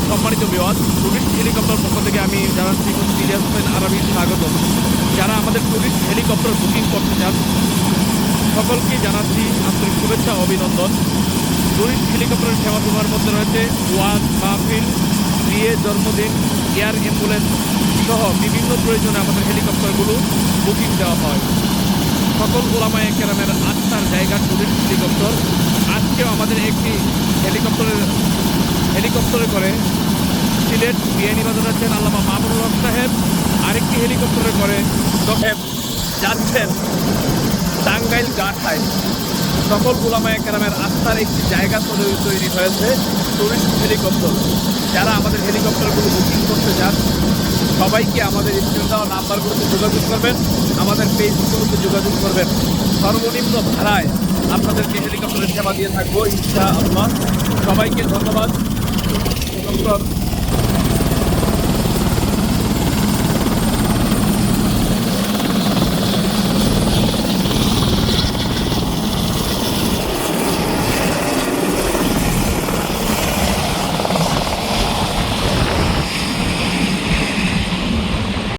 সম্মানিত viewers, tourist helicopter পক্ষ থেকে আমি জানাচ্ছি ইলিয়াস হোসেন আরাবির স্বাগত। যারা আমাদের টুরিস্ট হেলিকপ্টার বুকিং করতে চান সকলকে জানাচ্ছি আন্তরিক শুভেচ্ছা ও অভিনন্দন। টুরিস্ট হেলিকপ্টারের সেবা সুবিধার মধ্যে রয়েছে ওয়াজ, মাহফিল, বিয়ে, জন্মদিন, এয়ার অ্যাম্বুলেন্স সহ বিভিন্ন প্রয়োজনে আমাদের হেলিকপ্টারগুলো বুকিং দেওয়া হয়। সকল ওলামায়ে কেরামের আস্থার জায়গা টুরিস্ট হেলিকপ্টার। আজকেও আমাদের একটি হেলিকপ্টারে করে সিলেট বিয়ানীবাজার যাচ্ছেন আল্লামা মামুনুল হক সাহেব, আরেকটি হেলিকপ্টারে করে যাচ্ছেন টাঙ্গাইল গাঁথায়। সকল ওলামায়ে কেরামের আস্থার একটি জায়গা তৈরি হয়েছে টুরিস্ট হেলিকপ্টার। যারা আমাদের হেলিকপ্টারগুলো বুকিং করতে চান সবাইকে আমাদের স্ক্রিনে দেওয়া নাম্বারগুলোতে যোগাযোগ করবেন, আমাদের পেজগুলোতে যোগাযোগ করবেন। সর্বনিম্ন ভাড়ায় আপনাদেরকে হেলিকপ্টারের সেবা দিয়ে থাকবো ইনশাআল্লাহ। সবাইকে ধন্যবাদ।